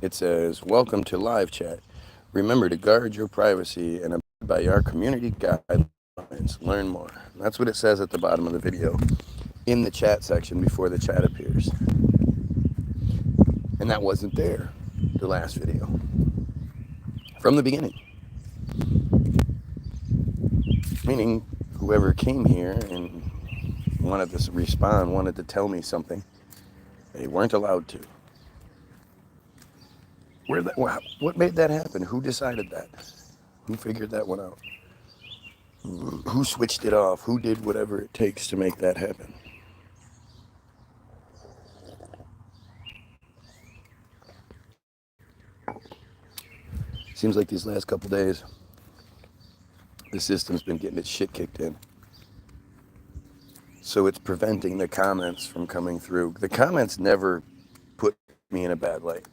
It says, "Welcome to live chat. Remember to guard your privacy and abide by our community guidelines. Learn more." That's what it says at the bottom of the video in the chat section before the chat appears. And that wasn't there the last video from the beginning. Meaning, whoever came here and wanted to respond, wanted to tell me something, they weren't allowed to. What made that happen? Who decided that? Who figured that one out? Who switched it off? Who did whatever it takes to make that happen? Seems like these last couple days, the system's been getting its shit kicked in. So it's preventing the comments from coming through. The comments never put me in a bad light.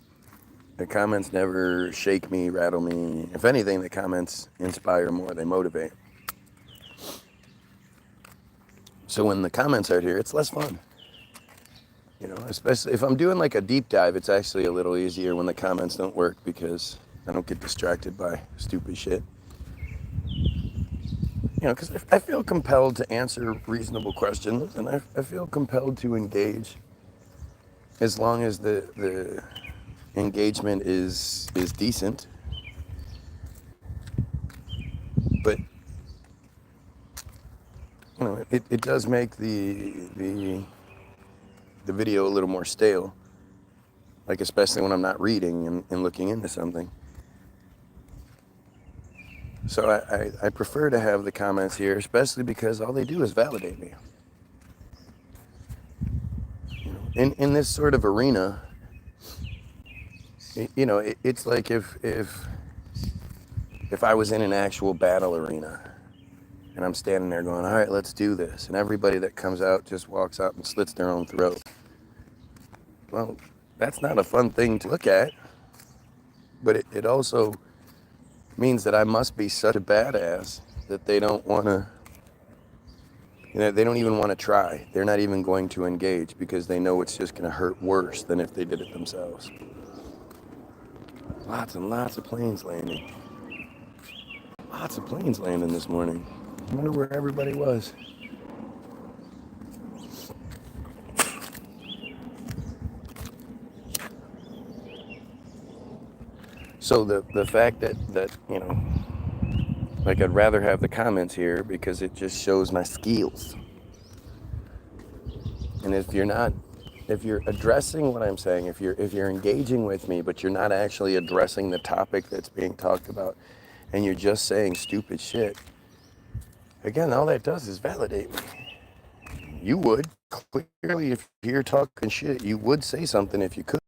The comments never shake me, rattle me. If anything, the comments inspire more, they motivate. So when the comments aren't here, it's less fun. You know, especially if I'm doing like a deep dive, it's actually a little easier when the comments don't work because I don't get distracted by stupid shit. You know, because I feel compelled to answer reasonable questions, and I feel compelled to engage as long as the engagement is decent. But you know, it does make the video a little more stale, like especially when I'm not reading and looking into something. So I prefer to have the comments here, especially because all they do is validate me. You know, in this sort of arena, you know, it's like if I was in an actual battle arena and I'm standing there going, all right, let's do this. And everybody that comes out just walks out and slits their own throat. Well, that's not a fun thing to look at, but it also means that I must be such a badass that they don't want to, you know, they don't even want to try. They're not even going to engage because they know it's just going to hurt worse than if they did it themselves. Lots and lots of planes landing. Lots of planes landing this morning. I wonder where everybody was. So the fact that you know, like I'd rather have the comments here because it just shows my skills. And if you're addressing what I'm saying, if you're engaging with me, but you're not actually addressing the topic that's being talked about, and you're just saying stupid shit, again, all that does is validate me. You would, clearly, if you're talking shit, you would say something if you could.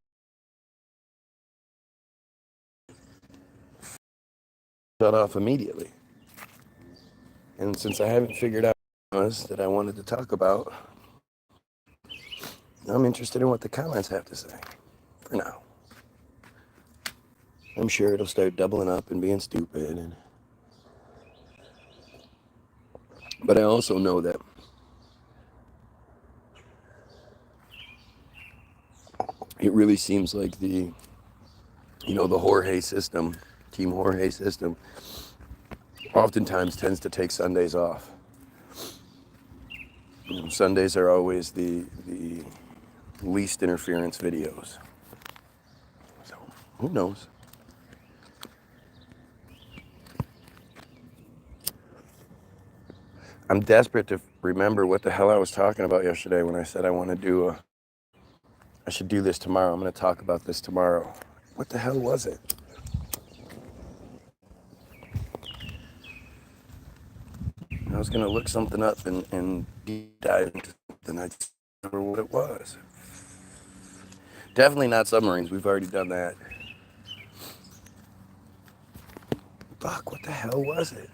Shut off immediately. And since I haven't figured out that I wanted to talk about, I'm interested in what the comments have to say, for now. I'm sure it'll start doubling up and being stupid. But I also know that it really seems like the Jorge system, Team Jorge system, oftentimes tends to take Sundays off. You know, Sundays are always the least interference videos. So, who knows? I'm desperate to remember what the hell I was talking about yesterday when I said I should do this tomorrow. I'm going to talk about this tomorrow. What the hell was it? I was going to look something up and deep dive into something. I just don't remember what it was. Definitely not submarines. We've already done that. Fuck, what the hell was it?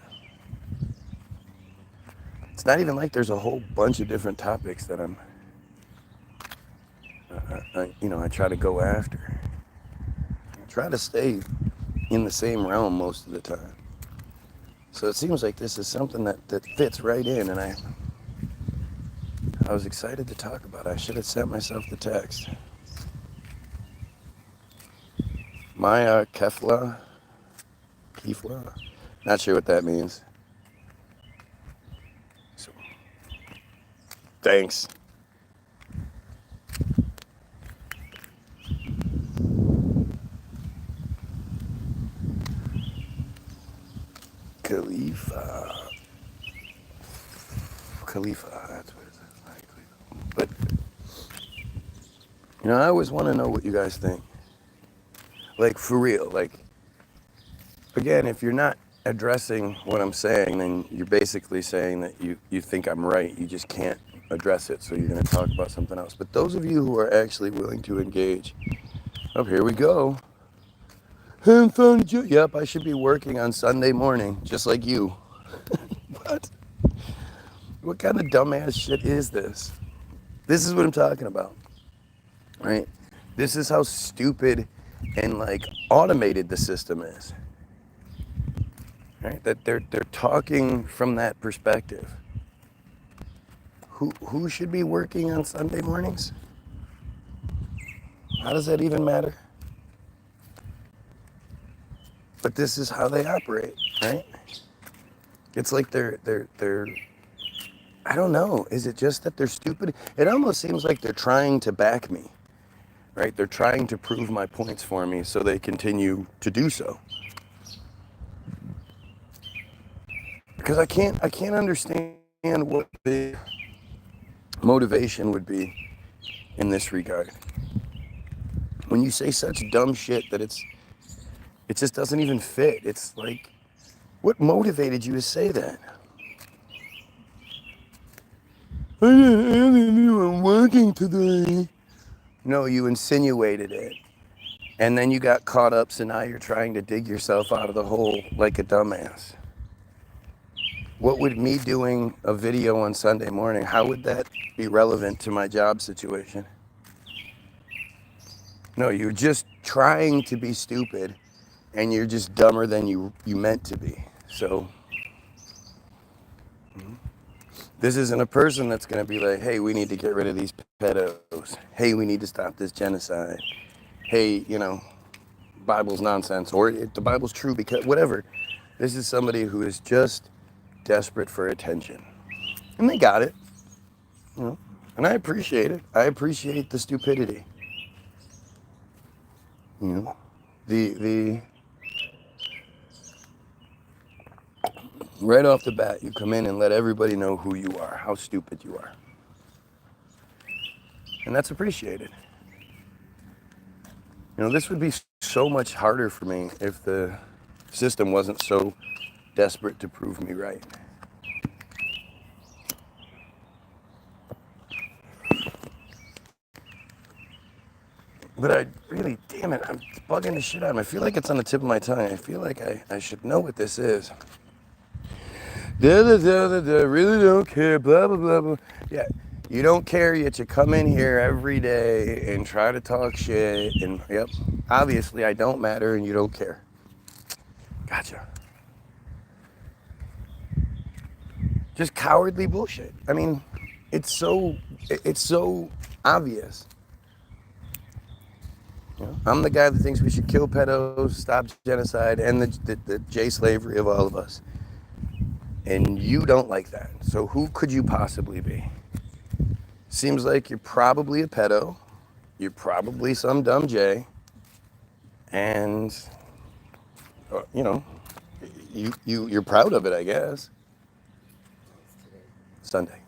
It's not even like there's a whole bunch of different topics that I try to go after. I try to stay in the same realm most of the time. So it seems like this is something that fits right in, and I was excited to talk about it. I should have sent myself the text. Maya Kefla, not sure what that means. So, thanks. Khalifa, that's what it says. But, you know, I always want to know what you guys think. Like, for real. Like, again, if you're not addressing what I'm saying, then you're basically saying that you think I'm right. You just can't address it, so you're going to talk about something else. But those of you who are actually willing to engage, oh, here we go. Yep, I should be working on Sunday morning, just like you. What? What kind of dumbass shit is this? This is what I'm talking about, right? This is how stupid and like automated the system is, right? That they're talking from that perspective. Who should be working on Sunday mornings? How does that even matter? But this is how they operate, right? It's like they're I don't know. Is it just that they're stupid? It almost seems like they're trying to back me, right? They're trying to prove my points for me so they continue to do so. Because I can't understand what the motivation would be in this regard. When you say such dumb shit that it just doesn't even fit. It's like, what motivated you to say that? I'm working today. No, you insinuated it. And then you got caught up, so now you're trying to dig yourself out of the hole like a dumbass. What would me doing a video on Sunday morning, how would that be relevant to my job situation? No, you're just trying to be stupid, and you're just dumber than you meant to be. So this isn't a person that's going to be like, hey, we need to get rid of these pedos. Hey, we need to stop this genocide. Hey, you know, Bible's nonsense, or the Bible's true because whatever. This is somebody who is just desperate for attention. And they got it. You know, and I appreciate it. I appreciate the stupidity. You know, the right off the bat, you come in and let everybody know who you are, how stupid you are. And that's appreciated. You know, this would be so much harder for me if the system wasn't so desperate to prove me right. But I really, damn it, I'm bugging the shit out of me. I feel like it's on the tip of my tongue. I feel like I should know what this is. Really don't care, blah, blah, blah, blah. Yeah, you don't care, yet you come in here every day and try to talk shit. And, yep, obviously I don't matter and you don't care. Gotcha. Just cowardly bullshit. I mean, it's so obvious. You know, I'm the guy that thinks we should kill pedos, stop genocide, and the J-slavery of all of us. And you don't like that. So who could you possibly be? Seems like you're probably a pedo. You're probably some dumb J. And, you know, you're proud of it, I guess. Sunday.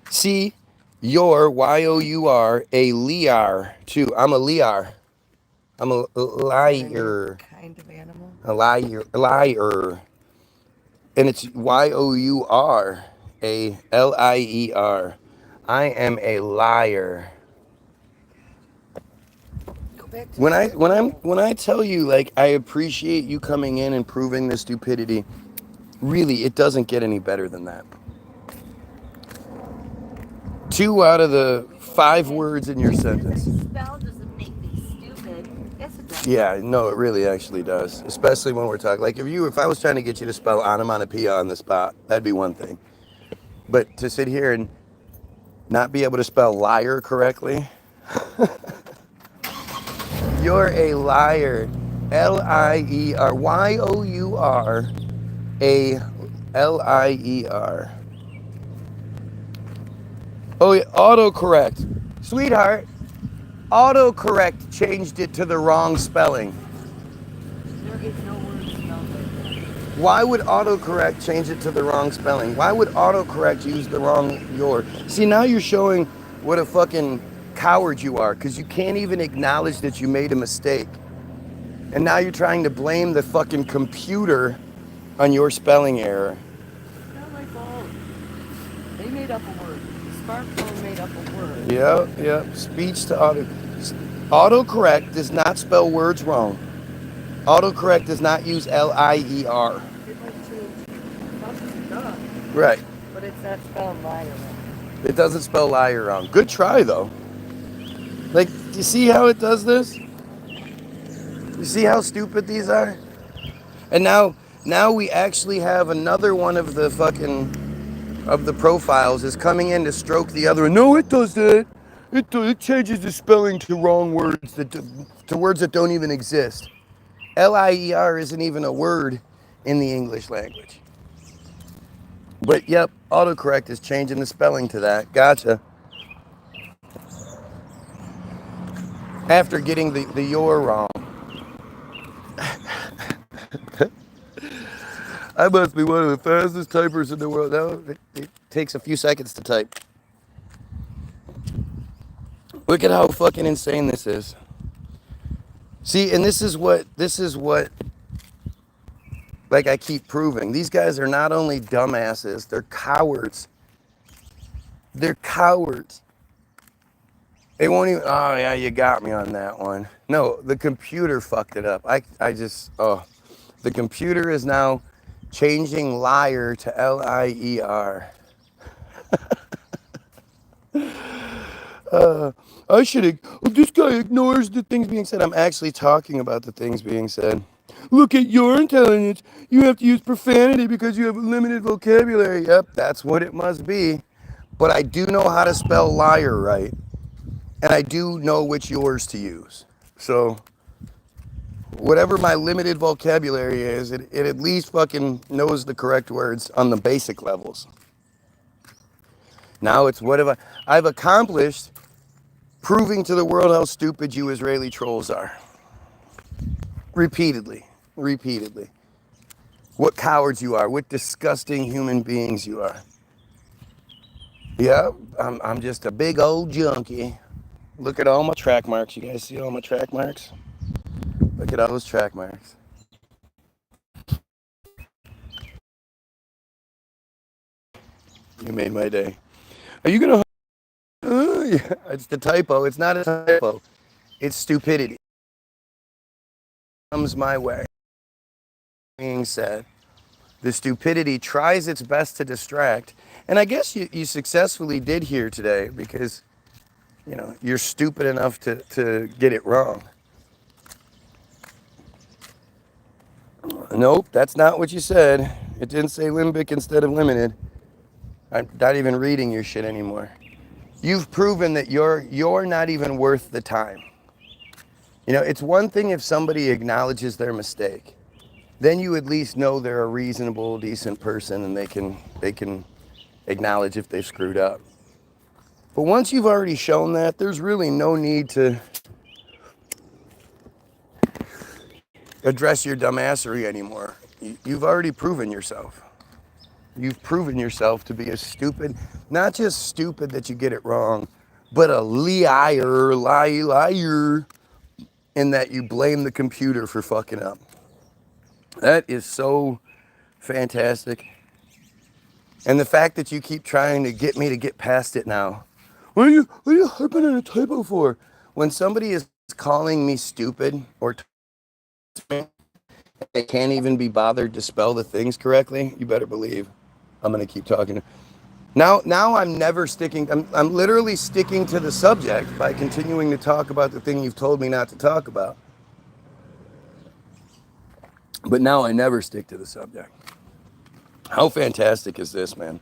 See, you're, Y-O-U-R, a liar, too. I'm a liar. I'm a liar. Kind of animal? A liar. And it's Y-O-U-R, a L-I-E-R. I am a liar. Go back to When I tell you, like, I appreciate you coming in and proving the stupidity, really, it doesn't get any better than that. 2 out of the 5 words in your sentence. Spell doesn't make me stupid. Yes, it does. Yeah, no, it really actually does. Especially when we're talking. Like, if I was trying to get you to spell onomatopoeia on the spot, that'd be one thing. But to sit here and not be able to spell liar correctly. You're a liar. L-I-E-R. Y-O-U-R-A-L-I-E-R. Oh, yeah, autocorrect. Sweetheart, autocorrect changed it to the wrong spelling. There is no word spelled like that. Why would autocorrect change it to the wrong spelling? Why would autocorrect use the wrong your? See, now you're showing what a fucking coward you are, because you can't even acknowledge that you made a mistake. And now you're trying to blame the fucking computer on your spelling error. Not my fault. They made up a word. The smartphone made up a word. Yep. Speech to auto. Autocorrect does not spell words wrong. Autocorrect does not use L-I-E-R. It might change. It does. Right. But it's not spelled liar. It doesn't spell liar wrong. Good try, though. Like, do you see how it does this? You see how stupid these are? And now we actually have another one of the profiles is coming in to stroke the other one. No, it doesn't. It changes the spelling to wrong words, to words that don't even exist. L-I-E-R isn't even a word in the English language. But yep, autocorrect is changing the spelling to that. Gotcha. After getting the your wrong. I must be one of the fastest typers in the world. No, it takes a few seconds to type. Look at how fucking insane this is. See, and this is what, like I keep proving. These guys are not only dumbasses, they're cowards. They're cowards. They won't even, oh yeah, you got me on that one. No, the computer fucked it up. The computer is now changing liar to L-I-E-R. This guy ignores the things being said. I'm actually talking about the things being said. Look at your intelligence. You have to use profanity because you have a limited vocabulary. Yep, that's what it must be. But I do know how to spell liar right. And I do know which yours to use. So whatever my limited vocabulary is, it at least fucking knows the correct words on the basic levels. Now it's what have I've accomplished proving to the world how stupid you Israeli trolls are. Repeatedly. What cowards you are, what disgusting human beings you are. Yeah, I'm just a big old junkie. Look at all my track marks. You guys see all my track marks? Look at all those track marks. You made my day. Are you gonna? Yeah, it's the typo. It's not a typo. It's stupidity. Comes my way. Being said, the stupidity tries its best to distract, and I guess you successfully did here today because, you know, you're stupid enough to get it wrong. Nope, that's not what you said. It didn't say limbic instead of limited. I'm not even reading your shit anymore. You've proven that you're not even worth the time. You know, it's one thing if somebody acknowledges their mistake. Then you at least know they're a reasonable, decent person and they can acknowledge if they've screwed up. But once you've already shown that, there's really no need to address your dumbassery anymore. You've already proven yourself. You've proven yourself to be a stupid, not just stupid that you get it wrong, but a liar, in that you blame the computer for fucking up. That is so fantastic. And the fact that you keep trying to get me to get past it now. What are you harping on a typo for? When somebody is calling me stupid or they can't even be bothered to spell the things correctly, you better believe I'm going to keep talking. Now I'm never sticking, I'm literally sticking to the subject by continuing to talk about the thing you've told me not to talk about. But now I never stick to the subject. How fantastic is this, man?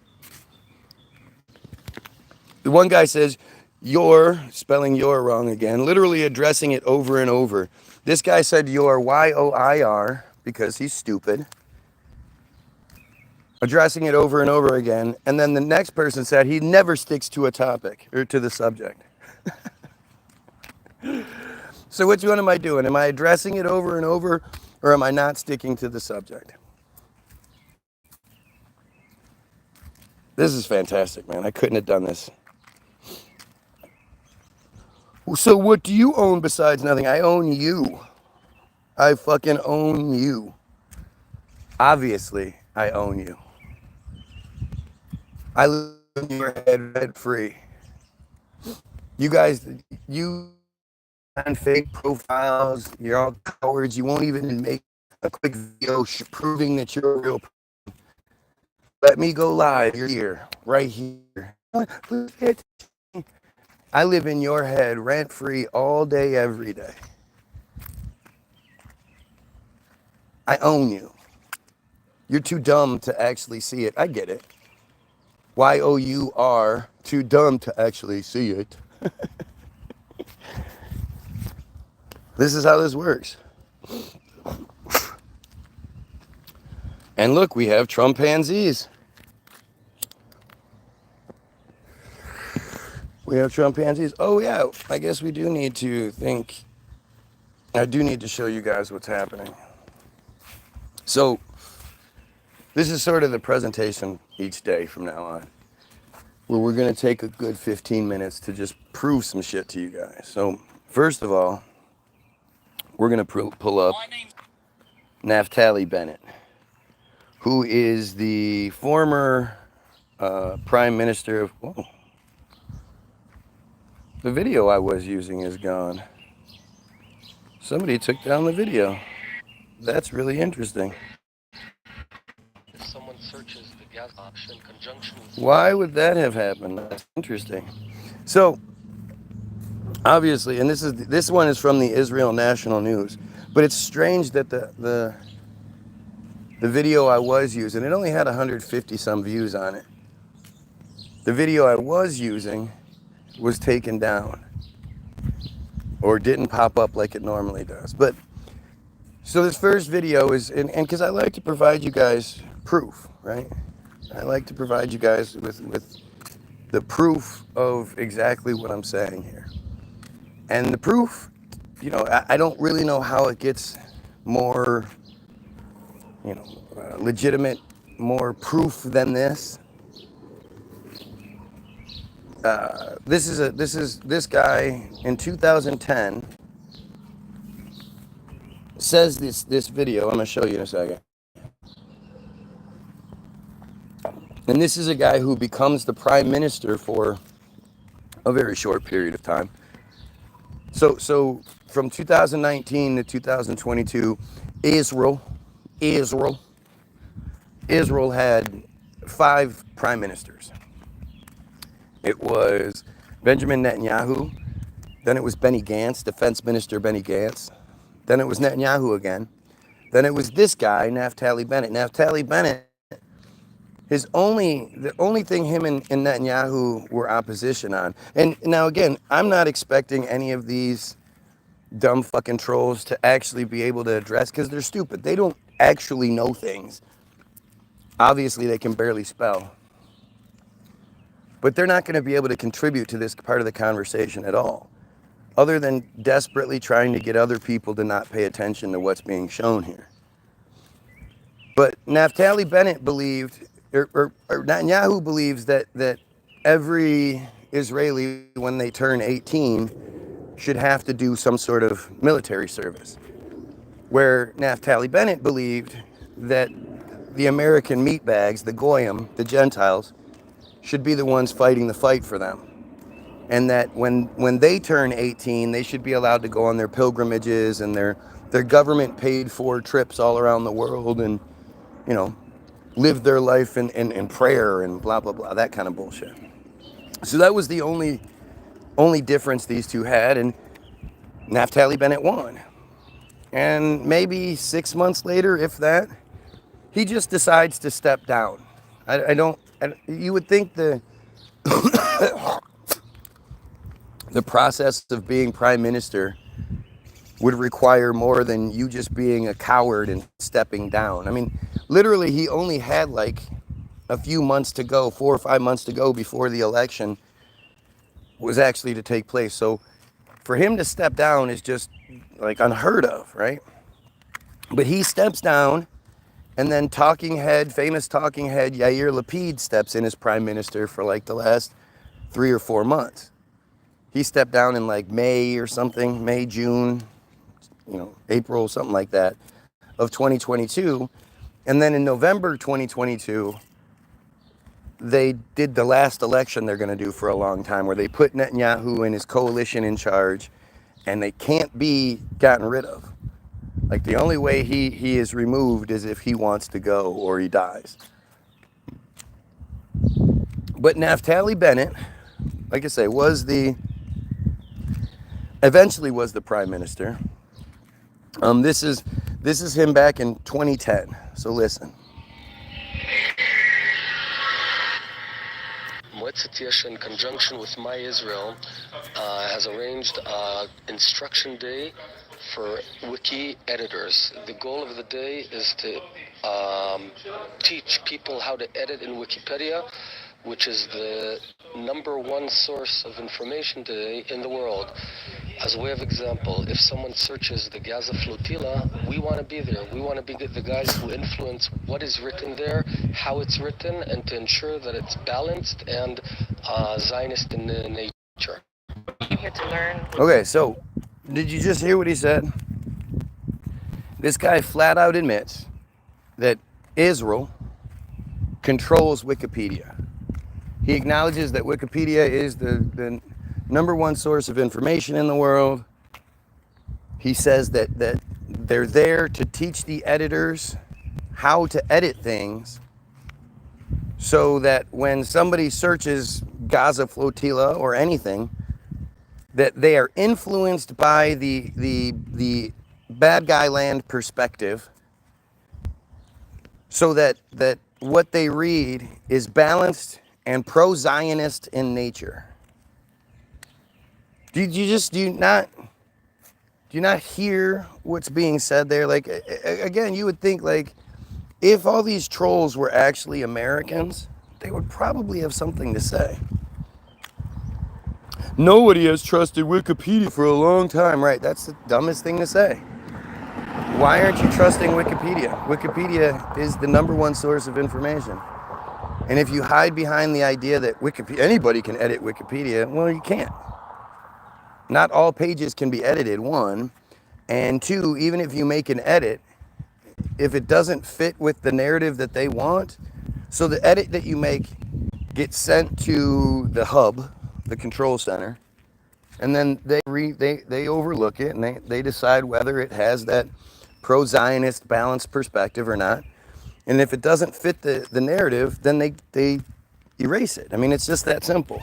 The one guy says, "Your," spelling "your" wrong again, literally addressing it over and over. This guy said "your," Y-O-I-R, because he's stupid, addressing it over and over again. And then the next person said he never sticks to a topic or to the subject. So which one am I doing? Am I addressing it over and over, or am I not sticking to the subject? This is fantastic, man. I couldn't have done this. So what do you own besides nothing? I own you. I fucking own you. Obviously, I own you. I live in your head rent free. You guys, you on fake profiles, you're all cowards. You won't even make a quick video proving that you're a real person. Let me go live. You're here, right here. I live in your head rent free all day, every day. I own you. You're too dumb to actually see it. I get it. Y-O-U-R, too dumb to actually see it. This is how this works. And look, we have Trumpanzees. We have Trumpanzees. Oh yeah, I guess we do need to think. I do need to show you guys what's happening. So, this is sort of the presentation each day from now on, where we're going to take a good 15 minutes to just prove some shit to you guys. So, first of all, we're going to pull up Naftali Bennett, who is the former Prime Minister of... Whoa. The video I was using is gone. Somebody took down the video. That's really interesting. If someone searches the gas option in conjunction with... Why would that have happened? That's interesting. So, obviously, and this one is from the Israel National News, but it's strange that the video I was using, it only had 150 some views on it. The video I was using was taken down or didn't pop up like it normally does. But so this first video is, and because I like to provide you guys proof, right? I like to provide you guys with the proof of exactly what I'm saying here. And the proof, you know, I don't really know how it gets more, you know, legitimate, more proof than this. This guy in 2010 says this video. I'm gonna show you in a second. And this is a guy who becomes the prime minister for a very short period of time. So from 2019 to 2022, Israel had 5 prime ministers. It was Benjamin Netanyahu, then it was Benny Gantz, Defense Minister Benny Gantz, then it was Netanyahu again, then it was this guy, Naftali Bennett. Naftali Bennett, the only thing him and Netanyahu were opposition on, and now again, I'm not expecting any of these dumb fucking trolls to actually be able to address, because they're stupid. They don't actually know things. Obviously, they can barely spell. But they're not going to be able to contribute to this part of the conversation at all, other than desperately trying to get other people to not pay attention to what's being shown here. But Naftali Bennett believed, or Netanyahu believes that every Israeli, when they turn 18, should have to do some sort of military service. Where Naftali Bennett believed that the American meatbags, the Goyim, the Gentiles, should be the ones fighting the fight for them. And that when they turn 18, they should be allowed to go on their pilgrimages and their government paid for trips all around the world and, you know, live their life in prayer and blah, blah, blah, that kind of bullshit. So that was the only difference these two had, and Naftali Bennett won. And maybe 6 months later, if that, he just decides to step down. You would think the process of being prime minister would require more than you just being a coward and stepping down. I mean, literally, he only had like a few months to go, 4 or 5 months to go before the election was actually to take place. So for him to step down is just like unheard of, right? But he steps down, and then famous talking head Yair Lapid steps in as prime minister for like the last 3 or 4 months. He stepped down in like May or something, May, June, April, something like that, of 2022. And then in November 2022, they did the last election they're going to do for a long time, where they put Netanyahu and his coalition in charge, and they can't be gotten rid of. Like, the only way he is removed is if he wants to go or he dies. But Naftali Bennett, like I say, eventually was the prime minister. This is him back in 2010. So listen. Moetzet Yesh, in conjunction with My Israel, has arranged instruction day for wiki editors. The goal of the day is to teach people how to edit in Wikipedia, which is the #1 source of information today in the world. As a way of example, if someone searches the Gaza flotilla, we want to be there. We want to be the guys who influence what is written there, how it's written, and to ensure that it's balanced and Zionist in nature. I'm here to learn. Okay, so did you just hear what he said? This guy flat out admits that Israel controls Wikipedia. He acknowledges that Wikipedia is the #1 source of information in the world. He says that they're there to teach the editors how to edit things, so that when somebody searches Gaza flotilla or anything, that they are influenced by the bad guy land perspective, so that what they read is balanced and pro-Zionist in nature. Do you not hear what's being said there? Like, again, you would think, like, if all these trolls were actually Americans, they would probably have something to say. Nobody has trusted Wikipedia for a long time. Right, that's the dumbest thing to say. Why aren't you trusting Wikipedia? Wikipedia is the #1 source of information. And if you hide behind the idea that anybody can edit Wikipedia, well, you can't. Not all pages can be edited, 1. And 2, even if you make an edit, if it doesn't fit with the narrative that they want, so the edit that you make gets sent to the hub, the control center, and then they overlook it, and they decide whether it has that pro-Zionist balanced perspective or not. And if it doesn't fit the narrative, then they erase it. I mean, it's just that simple.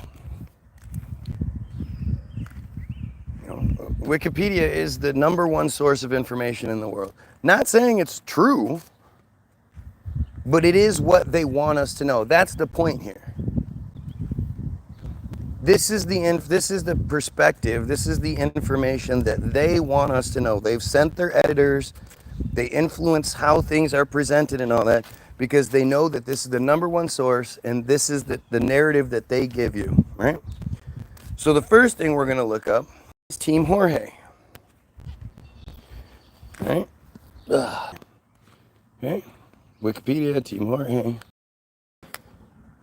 Wikipedia is the #1 source of information in the world. Not saying it's true, but it is what they want us to know. That's the point here. This is the perspective. This is the information that they want us to know. They've sent their editors. They influence how things are presented and all that, because they know that this is the #1 source, and this is the narrative that they give you, right? So the first thing we're going to look up is Team Jorge. Right? Okay. Wikipedia, Team Jorge.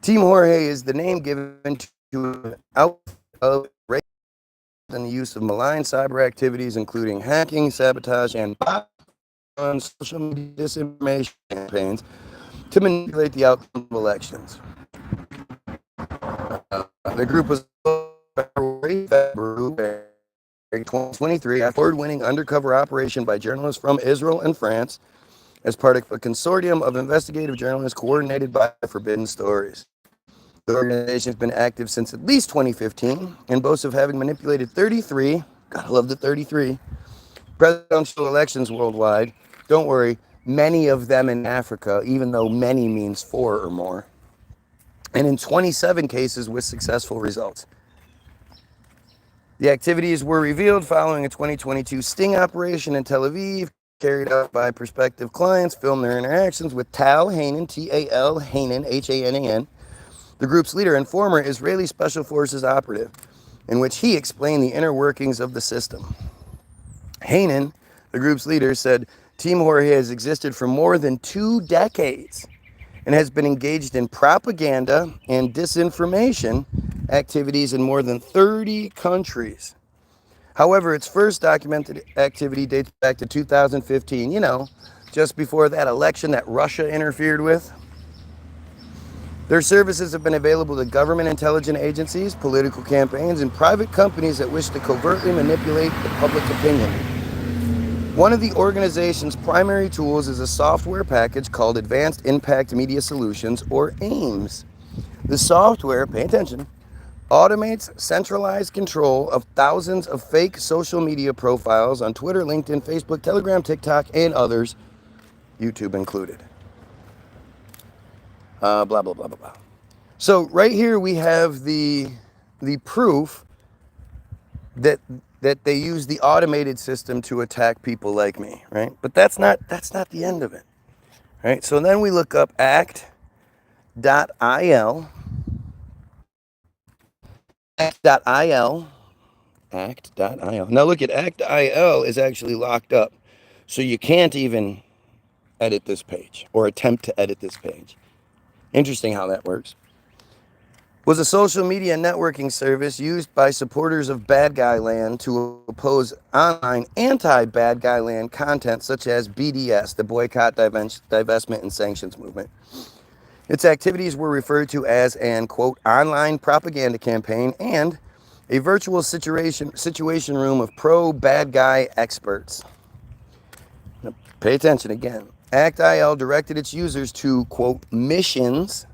Team Jorge is the name given to outfit of rape and the use of malign cyber activities, including hacking, sabotage, and on social media disinformation campaigns to manipulate the outcome of elections. The group was February 2023, a forward-winning undercover operation by journalists from Israel and France as part of a consortium of investigative journalists coordinated by Forbidden Stories. The organization has been active since at least 2015 and boasts of having manipulated 33, gotta love the 33, presidential elections worldwide. Don't worry, many of them in Africa, even though many means 4 or more. And in 27 cases with successful results. The activities were revealed following a 2022 sting operation in Tel Aviv, carried out by prospective clients, filmed their interactions with Tal Hanan, T-A-L Hanan, H-A-N-A-N, the group's leader and former Israeli Special Forces operative, in which he explained the inner workings of the system. Hanan, the group's leader, said Team Jorge has existed for more than 2 decades and has been engaged in propaganda and disinformation activities in more than 30 countries. However, its first documented activity dates back to 2015, just before that election that Russia interfered with. Their services have been available to government intelligence agencies, political campaigns, and private companies that wish to covertly manipulate the public opinion. One of the organization's primary tools is a software package called Advanced Impact Media Solutions, or AIMS. The software, pay attention, automates centralized control of thousands of fake social media profiles on Twitter, LinkedIn, Facebook, Telegram, TikTok, and others, YouTube included. Blah, blah, blah, blah, blah. So right here we have the proof that they use the automated system to attack people like me, right? But that's not the end of it, right? So then we look up act.il, act.il. Now look at act.il is actually locked up, so you can't even edit this page or attempt to edit this page. Interesting how that works. Was a social media networking service used by supporters of Bad Guy Land to oppose online anti-Bad Guy Land content such as BDS, the Boycott, Divestment, and Sanctions Movement. Its activities were referred to as an, quote, online propaganda campaign and a virtual situation room of pro-bad guy experts. Now, pay attention again. ACT-IL directed its users to, quote, missions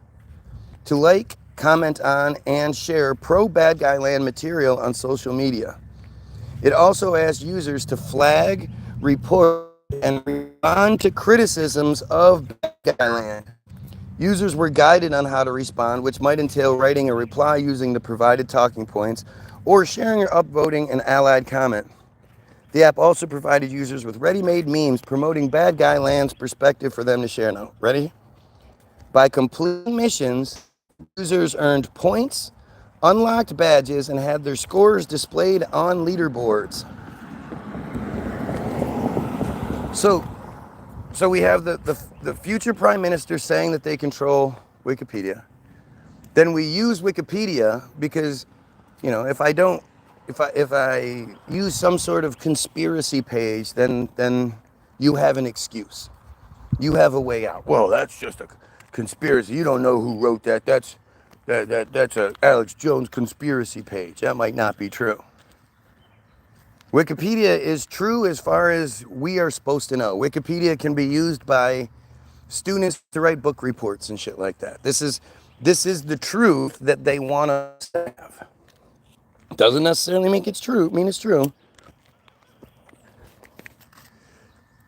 to like, comment on, and share pro-bad guy land material on social media. It also asked users to flag, report, and respond to criticisms of bad guy land. Users were guided on how to respond, which might entail writing a reply using the provided talking points or sharing or upvoting an allied comment. The app also provided users with ready-made memes promoting bad guy land's perspective for them to share. Now, ready? By completing missions, users earned points, unlocked badges, and had their scores displayed on leaderboards. So we have the future prime minister saying that they control Wikipedia. Then we use Wikipedia because, if I use some sort of conspiracy page, then you have an excuse. You have a way out. Well, that's just a conspiracy. You don't know who wrote that. That's a Alex Jones conspiracy page. That might not be true. Wikipedia is true as far as we are supposed to know. Wikipedia can be used by students to write book reports and shit like that. This is the truth that they want us to have. Doesn't necessarily mean it's true.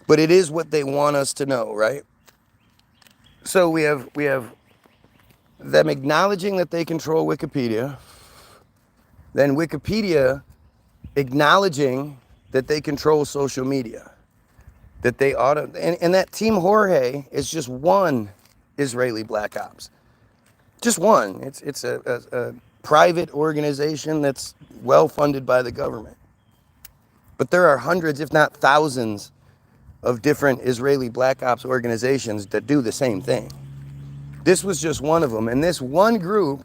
But it is what they want us to know, right? So we have them acknowledging that they control Wikipedia, then Wikipedia acknowledging that they control social media, that they and that Team Jorge is just one Israeli Black Ops, just one. It's a private organization that's well funded by the government, but there are hundreds, if not thousands, of different Israeli Black Ops organizations that do the same thing. This was just one of them, and this one group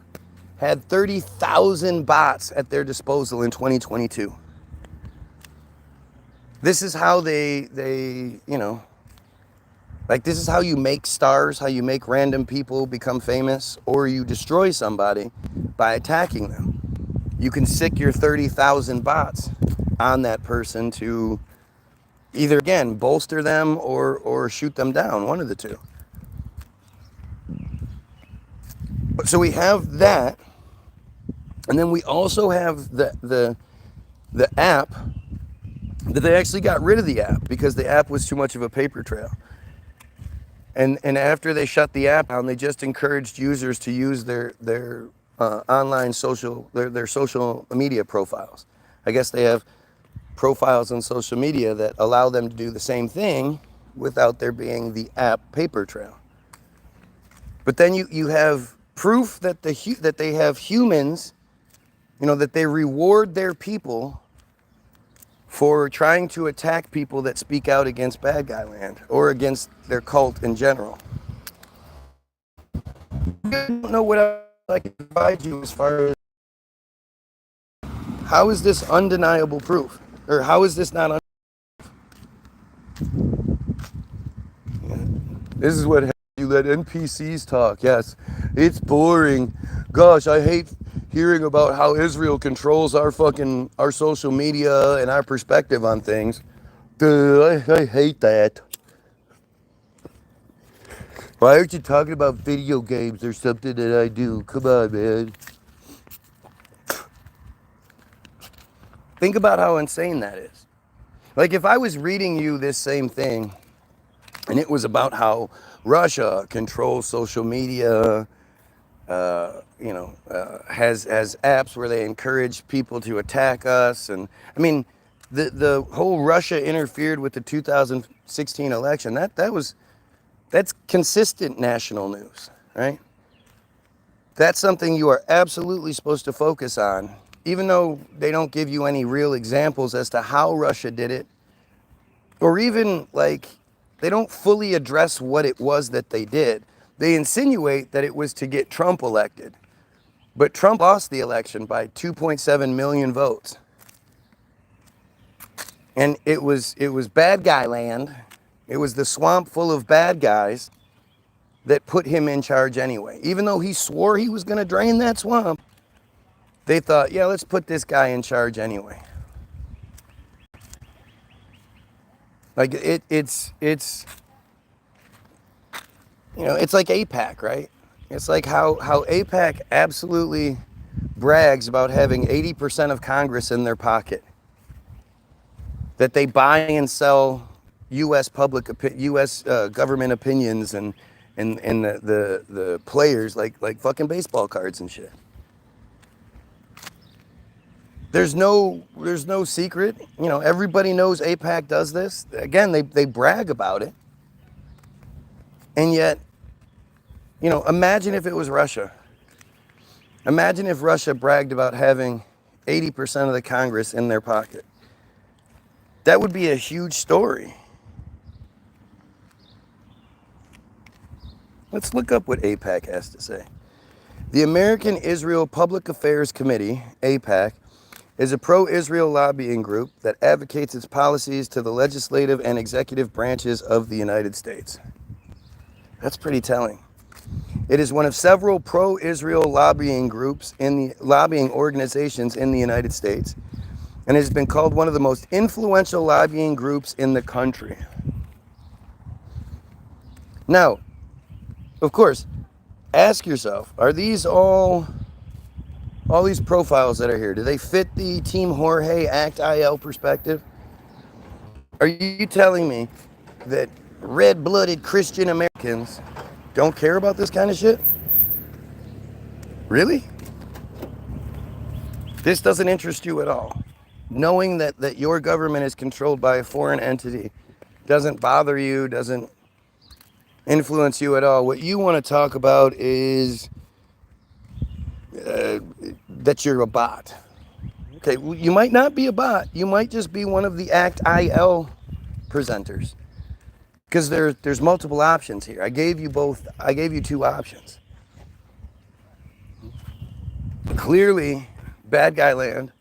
had 30,000 bots at their disposal in 2022. This is how they this is how you make stars, how you make random people become famous, or you destroy somebody by attacking them. You can sick your 30,000 bots on that person to either, again, bolster them or shoot them down, one of the two. So we have that, and then we also have the app that they actually got rid of the app because the app was too much of a paper trail. And after they shut the app down, they just encouraged users to use their online social media profiles I guess they have profiles on social media that allow them to do the same thing without there being the app paper trail. But then you have proof that that they have humans, that they reward their people for trying to attack people that speak out against bad guy land or against their cult in general. I don't know what else I can provide you as far as how is this undeniable proof, or how is this not? This is what you let NPCs talk. Yes, it's boring. Gosh, I hate hearing about how Israel controls our social media and our perspective on things. I hate that. Why aren't you talking about video games or something that I do? Come on, man. Think about how insane that is. Like if I was reading you this same thing and it was about how Russia controls social media, has apps where they encourage people to attack us. And I mean, the whole Russia interfered with the 2016 election. That's consistent national news, right? That's something you are absolutely supposed to focus on, even though they don't give you any real examples as to how Russia did it, or even like they don't fully address what it was that they did. They insinuate that it was to get Trump elected, but Trump lost the election by 2.7 million votes. And it was bad guy land. It was the swamp full of bad guys that put him in charge anyway. Even though he swore he was going to drain that swamp, they thought, yeah, let's put this guy in charge anyway. Like it's like AIPAC, right? It's like how AIPAC absolutely brags about having 80% of Congress in their pocket. That they buy and sell U.S. government opinions and the players like fucking baseball cards and shit. There's no secret. Everybody knows AIPAC does this. Again, they brag about it. And yet, imagine if it was Russia. Imagine if Russia bragged about having 80% of the Congress in their pocket. That would be a huge story. Let's look up what AIPAC has to say. The American Israel Public Affairs Committee, AIPAC, is a pro-Israel lobbying group that advocates its policies to the legislative and executive branches of the United States. That's pretty telling. It is one of several pro-Israel lobbying organizations in the United States, and has been called one of the most influential lobbying groups in the country. Now, of course, ask yourself, are these all these profiles that are here, do they fit the Team Jorge ACT-IL perspective? Are you telling me that red-blooded Christian Americans don't care about this kind of shit? Really? This doesn't interest you at all. Knowing that your government is controlled by a foreign entity doesn't bother you, doesn't influence you at all. What you want to talk about is that you're a bot. Okay, well, you might not be a bot. You might just be one of the ACT-IL presenters. Because there's multiple options here. I gave you two options. Clearly, Bad Guy Land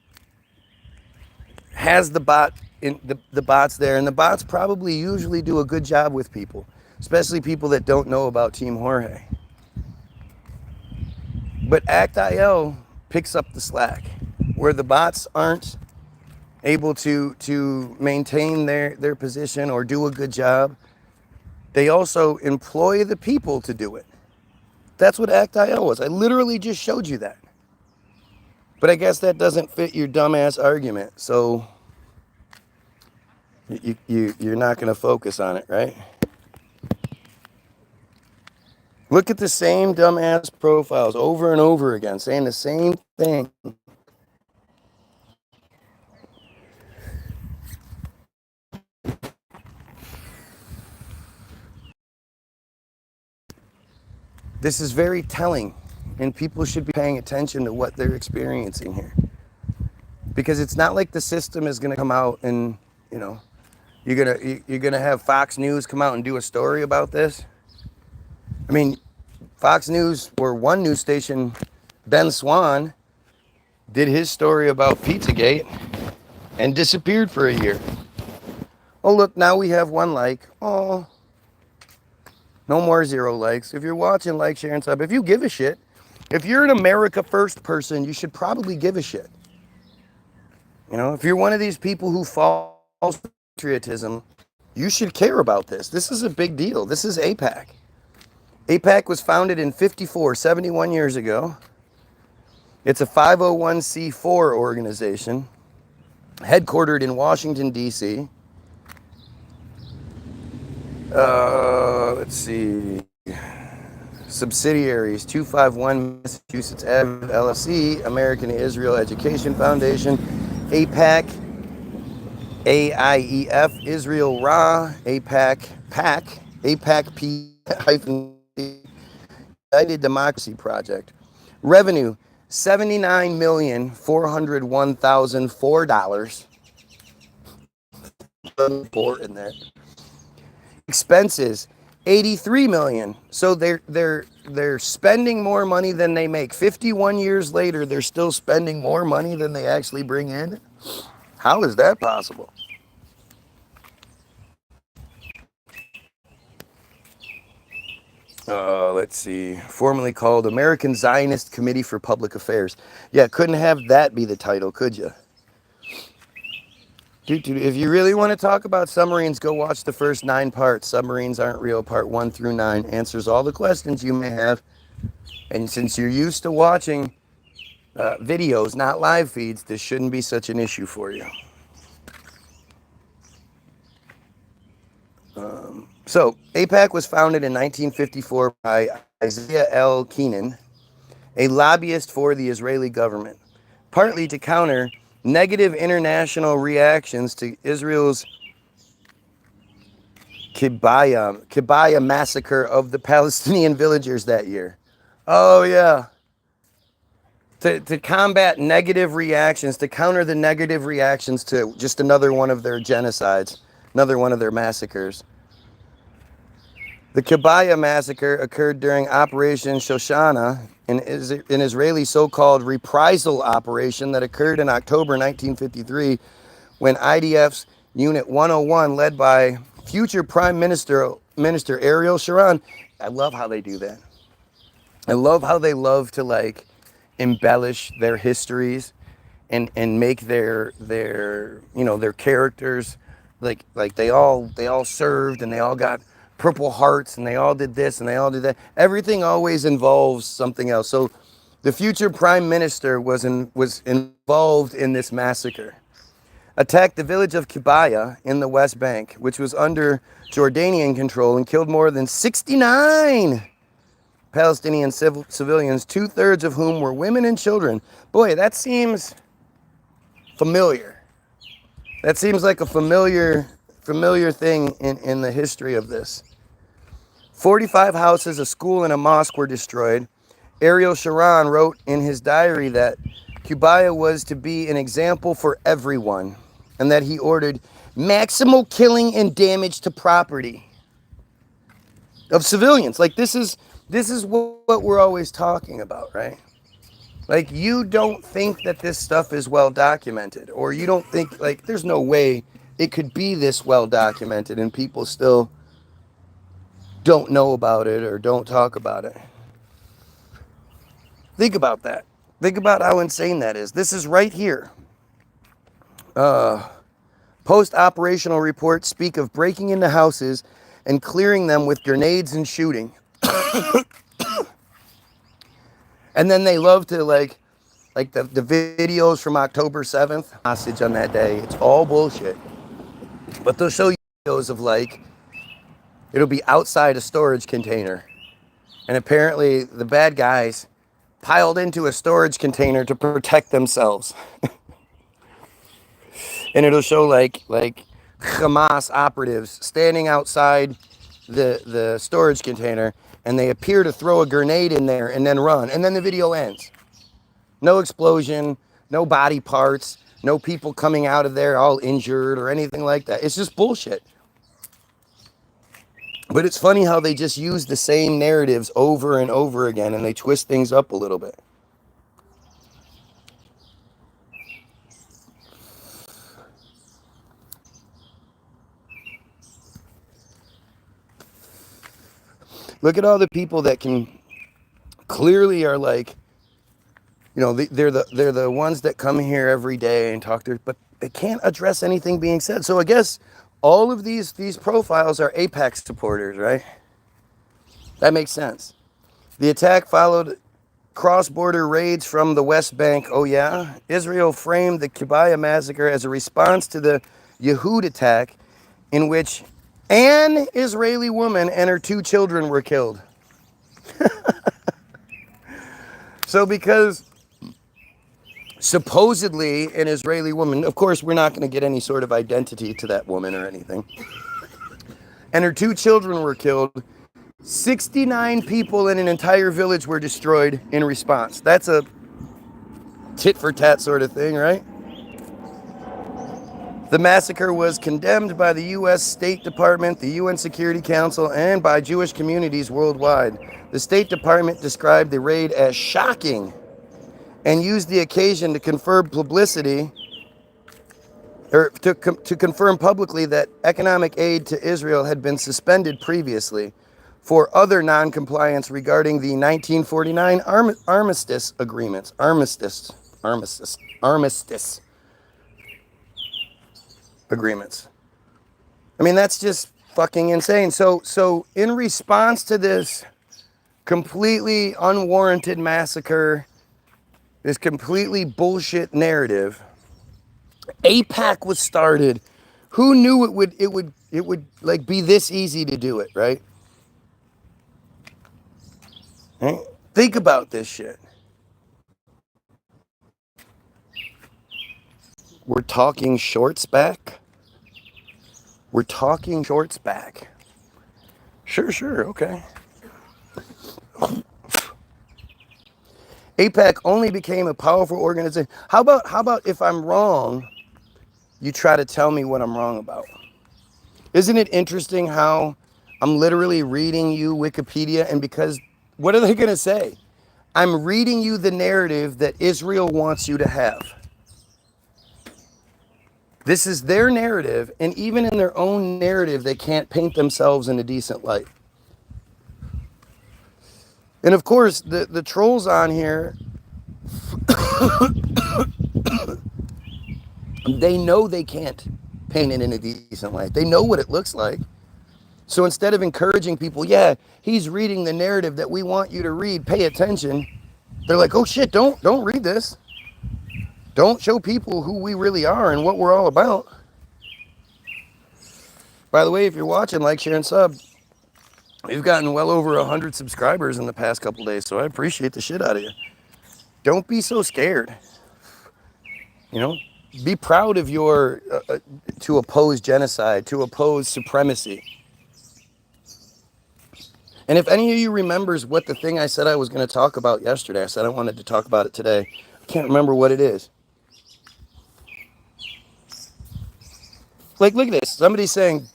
has the bots there, and the bots probably usually do a good job with people, especially people that don't know about Team Jorge. But ACT-IL picks up the slack, where the bots aren't able to maintain their position or do a good job. They also employ the people to do it. That's what ACT-IL was. I literally just showed you that. But I guess that doesn't fit your dumbass argument, so you're not going to focus on it, right? Look at the same dumbass profiles over and over again, saying the same thing. This is very telling, and people should be paying attention to what they're experiencing here. Because it's not like the system is going to come out and, you know, you're gonna have Fox News come out and do a story about this. I mean, Fox News, or one news station, Ben Swan, did his story about Pizzagate and disappeared for a year. Oh, look, now we have 1 like. Oh, no more 0 likes. If you're watching, like, share, and sub. If you give a shit, if you're an America First person, you should probably give a shit. You know, if you're one of these people who falls for patriotism, you should care about this. This is a big deal. This is AIPAC. AIPAC was founded in 54, 71 years ago. It's a 501c4 organization, headquartered in Washington, D.C. Let's see. Subsidiaries: 251 Massachusetts Avenue LLC, American Israel Education Foundation, AIPAC, AIEF, Israel Ra, AIPAC, PAC, AIPAC P United Democracy Project. Revenue: $79,401,004. Four in there. Expenses: $83 million. So they're spending more money than they make. 51 years later, they're still spending more money than they actually bring in. How is that possible? Let's see. Formerly called American Zionist Committee for Public Affairs. Yeah, couldn't have that be the title, could you? Dude, if you really want to talk about submarines, go watch the first 9 parts. Submarines Aren't Real, part 1 through 9. Answers all the questions you may have. And since you're used to watching videos, not live feeds, this shouldn't be such an issue for you. So, AIPAC was founded in 1954 by Isaiah L. Keenan, a lobbyist for the Israeli government, partly to counter negative international reactions to Israel's Kibaya massacre of the Palestinian villagers that year. Oh, yeah. To combat negative reactions, to counter the negative reactions to just another one of their genocides, another one of their massacres. The Kibaya massacre occurred during Operation Shoshana, an Israeli so-called reprisal operation that occurred in October 1953 when IDF's Unit 101, led by future Prime Minister Ariel Sharon. I love how they do that. I love how they love to, like, embellish their histories and make their you know, their characters like they all served and they all got Purple Hearts and they all did this and they all did that. Everything always involves something else. So the future prime minister was involved in this massacre. Attacked the village of Kibaya in the West Bank, which was under Jordanian control, and killed more than 69 Palestinian civilians, 2/3 of whom were women and children. Boy, that seems familiar. That seems like a familiar thing in the history of this. 45 houses, a school, and a mosque were destroyed. Ariel Sharon wrote in his diary that Kibaya was to be an example for everyone, and that he ordered maximal killing and damage to property of civilians. Like, this is what we're always talking about, right? Like, you don't think that this stuff is well documented, or you don't think, like, there's no way it could be this well documented and people still don't know about it or don't talk about it. Think about that. Think about how insane that is. This is right here. Post-operational reports speak of breaking into houses and clearing them with grenades and shooting. And then they love to, like the videos from October 7th, hostage on that day. It's all bullshit. But they'll show you videos of, like, it'll be outside a storage container. And apparently the bad guys piled into a storage container to protect themselves. And it'll show like Hamas operatives standing outside the storage container, and they appear to throw a grenade in there and then run, and then the video ends. No explosion, no body parts, no people coming out of there all injured or anything like that. It's just bullshit. But it's funny how they just use the same narratives over and over again, and they twist things up a little bit. Look at all the people that can clearly are like, you know, they're the ones that come here every day and talk to, but they can't address anything being said. So I guess all of these profiles are Apex supporters, right? That makes sense. The attack followed cross-border raids from the West Bank. Oh yeah? Israel framed the Kibaya massacre as a response to the Yehud attack, in which an Israeli woman and her 2 children were killed. So because supposedly an Israeli woman, of course we're not going to get any sort of identity to that woman or anything, and her 2 children were killed, 69 people in an entire village were destroyed in response. That's a tit for tat sort of thing, right? The massacre was condemned by the U.S. State Department, the UN Security Council, and by Jewish communities worldwide. The State Department described the raid as shocking and used the occasion to confirm publicity, or to confirm publicly that economic aid to Israel had been suspended previously for other non-compliance regarding the 1949 armistice agreements. Armistice agreements. I mean, that's just fucking insane. So in response to this completely unwarranted massacre, this completely bullshit narrative, AIPAC was started. Who knew it would like be this easy to do it, right? Right? Think about this shit. We're talking shorts back. We're talking shorts back. Sure, okay. AIPAC only became a powerful organization. How about if I'm wrong, you try to tell me what I'm wrong about? Isn't it interesting how I'm literally reading you Wikipedia, and because, what are they going to say? I'm reading you the narrative that Israel wants you to have. This is their narrative, and even in their own narrative, they can't paint themselves in a decent light. And of course, the trolls on here, they know they can't paint it in a decent light. They know what it looks like. So instead of encouraging people, yeah, he's reading the narrative that we want you to read, pay attention, they're like, oh shit, don't read this. Don't show people who we really are and what we're all about. By the way, if you're watching, like, share, and sub. We've gotten well over 100 subscribers in the past couple days, so I appreciate the shit out of you. Don't be so scared. You know, be proud of your, to oppose genocide, to oppose supremacy. And if any of you remembers what the thing I said I was going to talk about yesterday, I said I wanted to talk about it today. I can't remember what it is. Like, look at this. Somebody's saying,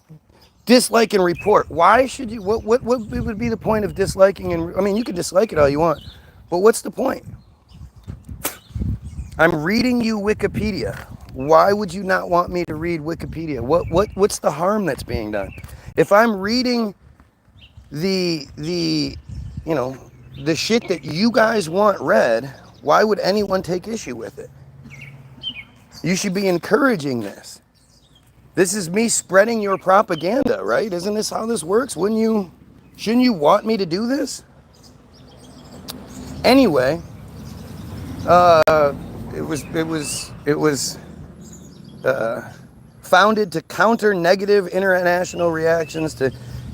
dislike and report. Why should you, what would be the point of disliking and, I mean, you can dislike it all you want, but what's the point? I'm reading you Wikipedia. Why would you not want me to read Wikipedia? What's the harm that's being done? If I'm reading the you know, the shit that you guys want read, why would anyone take issue with it? You should be encouraging this. This is me spreading your propaganda, right? Isn't this how this works? Shouldn't you want me to do this? Anyway, it was founded to counter negative international reactions to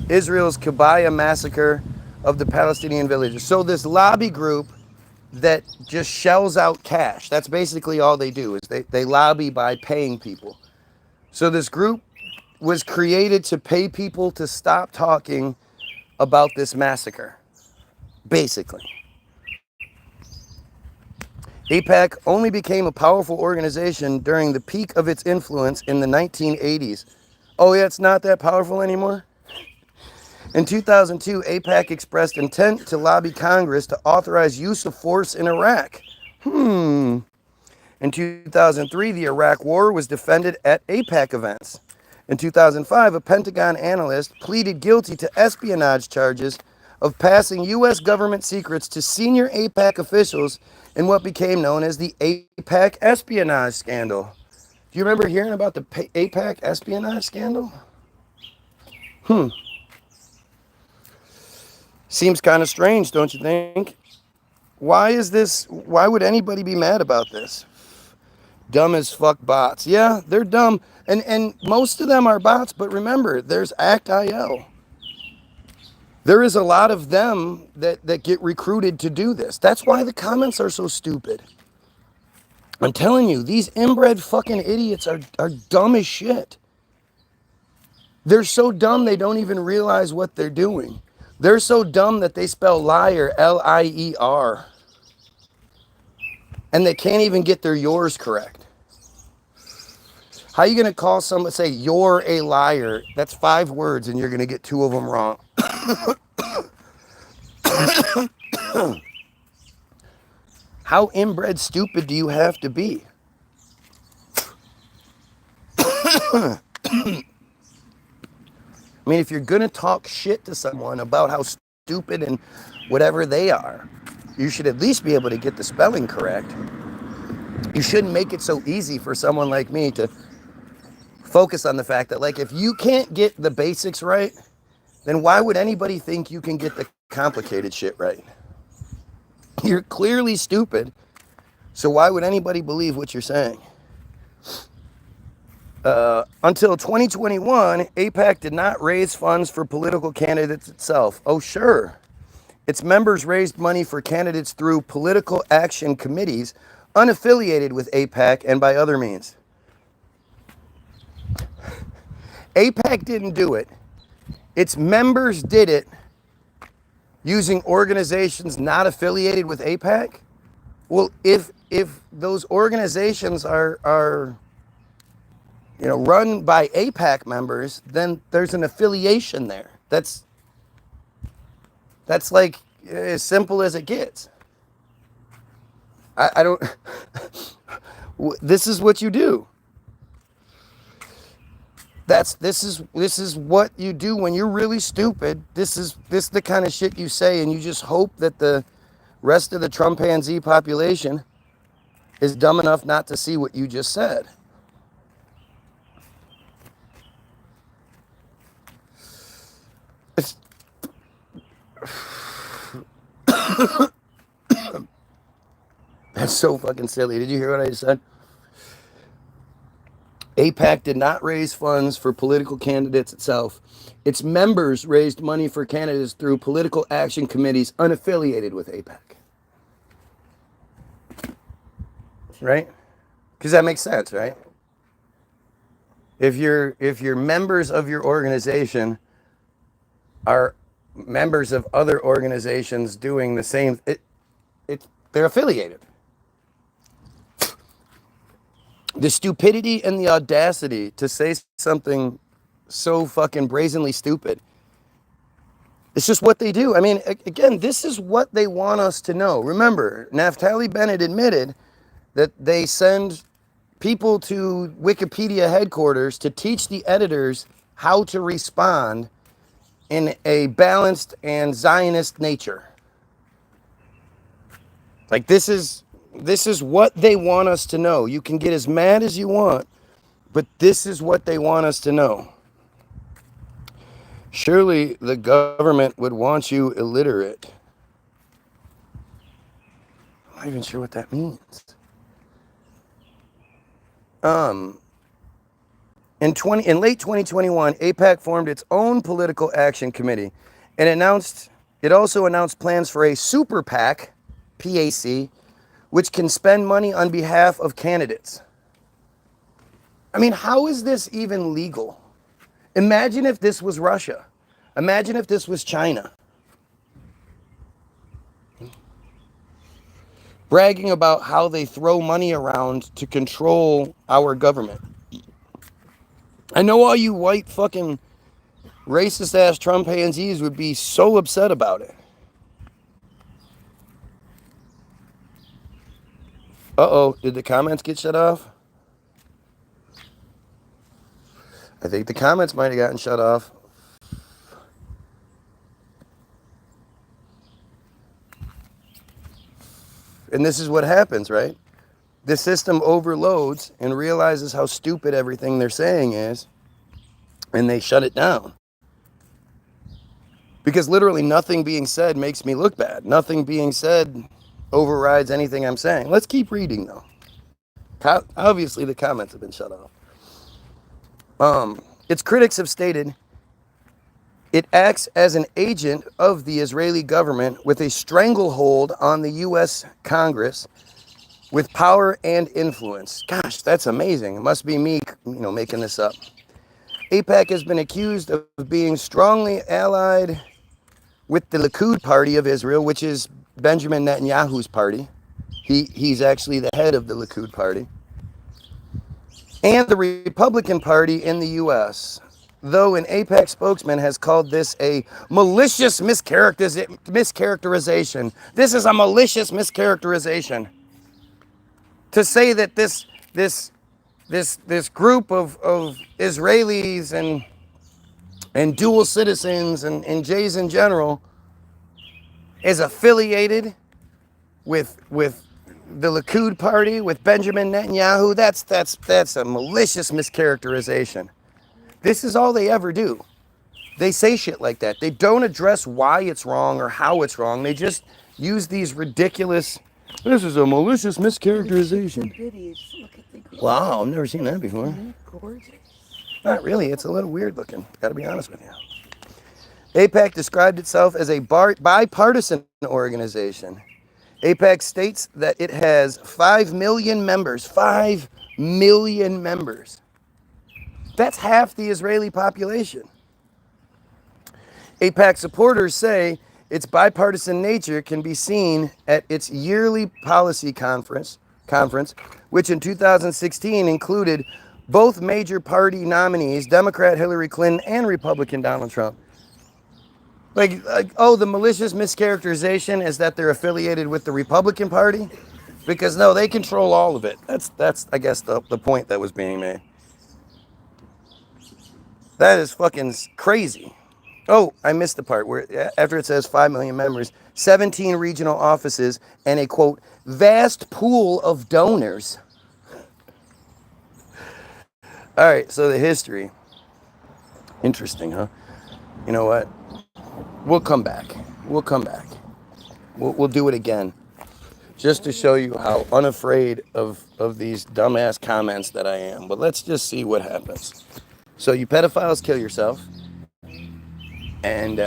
Israel's Kibaya massacre of the Palestinian villages. So this lobby group that just shells out cash, that's basically all they do, is they lobby by paying people. So this group was created to pay people to stop talking about this massacre. basically. AIPAC only became a powerful organization during the peak of its influence in the 1980s. Oh yeah, it's not that powerful anymore? In 2002, AIPAC expressed intent to lobby Congress to authorize use of force in Iraq. In 2003, the Iraq War was defended at AIPAC events. In 2005, a Pentagon analyst pleaded guilty to espionage charges of passing U.S. government secrets to senior AIPAC officials in what became known as the AIPAC espionage scandal. Do you remember hearing about the AIPAC espionage scandal? Seems kind of strange, don't you think? Why would anybody be mad about this? Dumb as fuck bots. Yeah, they're dumb. And most of them are bots, but remember, there's ACT-IL. There is a lot of them that get recruited to do this. That's why the comments are so stupid. I'm telling you, these inbred fucking idiots are dumb as shit. They're so dumb they don't even realize what they're doing. They're so dumb that they spell liar L-I-E-R. And they can't even get their yours correct. How are you going to call someone, say, you're a liar? That's 5 words and you're going to get 2 of them wrong. How inbred stupid do you have to be? I mean, if you're going to talk shit to someone about how stupid and whatever they are, you should at least be able to get the spelling correct. You shouldn't make it so easy for someone like me to focus on the fact that, like, if you can't get the basics right, then why would anybody think you can get the complicated shit right? You're clearly stupid, so why would anybody believe what you're saying? Until 2021, AIPAC did not raise funds for political candidates itself. Oh, sure. Its members raised money for candidates through political action committees unaffiliated with AIPAC and by other means. AIPAC didn't do it. Its members did it using organizations not affiliated with AIPAC. Well, if those organizations are run by AIPAC members, then there's an affiliation there. That's like as simple as it gets. I don't. This is what you do. This is what you do when you're really stupid. This is the kind of shit you say, and you just hope that the rest of the Trumpanzee population is dumb enough not to see what you just said. That's so fucking silly. Did you hear what I just said? AIPAC did not raise funds for political candidates itself. Its members raised money for candidates through political action committees unaffiliated with AIPAC. Right? Because that makes sense, right? If your members of your organization are members of other organizations doing the same, they're affiliated. The stupidity and the audacity to say something so fucking brazenly stupid. It's just what they do. I mean, again, this is what they want us to know. Remember, Naftali Bennett admitted that they send people to Wikipedia headquarters to teach the editors how to respond in a balanced and Zionist nature. Like, this is what they want us to know. You can get as mad as you want, but this is what they want us to know. Surely the government would want you illiterate. I'm not even sure what that means. In late 2021, AIPAC formed its own political action committee and it also announced plans for a super PAC, PAC, which can spend money on behalf of candidates. I mean, how is this even legal? Imagine if this was Russia. Imagine if this was China. bragging about how they throw money around to control our government. I know all you white fucking racist ass Trump hansies would be so upset about it. Uh-oh, did the comments get shut off? I think the comments might have gotten shut off. And this is what happens, right? The system overloads and realizes how stupid everything they're saying is, and they shut it down. Because literally nothing being said makes me look bad. Nothing being said overrides anything I'm saying. Let's keep reading, though. Obviously, the comments have been shut off. Its critics have stated it acts as an agent of the Israeli government with a stranglehold on the U.S. Congress with power and influence. Gosh, that's amazing. It must be me, making this up. AIPAC has been accused of being strongly allied with the Likud party of Israel, which is Benjamin Netanyahu's party. He's actually the head of the Likud party. And the Republican Party in the U.S., though an AIPAC spokesman has called this a malicious mischaracterization. This is a malicious mischaracterization. To say that this group of Israelis and dual citizens and Jays in general is affiliated with the Likud party, with Benjamin Netanyahu, that's a malicious mischaracterization. This is all they ever do. They say shit like that. They don't address why it's wrong or how it's wrong. They just use these ridiculous, this is a malicious mischaracterization. Wow, I've never seen that before. Gorgeous. Not really, it's a little weird looking, gotta be honest with you. AIPAC described itself as a bipartisan organization. AIPAC states that it has 5 million members. 5 million members. That's half the Israeli population. AIPAC supporters say its bipartisan nature can be seen at its yearly policy conference, which in 2016 included both major party nominees, Democrat Hillary Clinton and Republican Donald Trump. The malicious mischaracterization is that they're affiliated with the Republican Party? Because no, they control all of it. That's I guess, the point that was being made. That is fucking crazy. Oh, I missed the part where after it says 5 million members, 17 regional offices, and a, quote, vast pool of donors. All right, so the history. Interesting, huh? You know what? We'll come back. We'll do it again. Just to show you how unafraid of these dumbass comments that I am. But let's just see what happens. So you pedophiles, kill yourself. And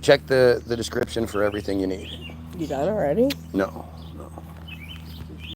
check the description for everything you need. You done already? No.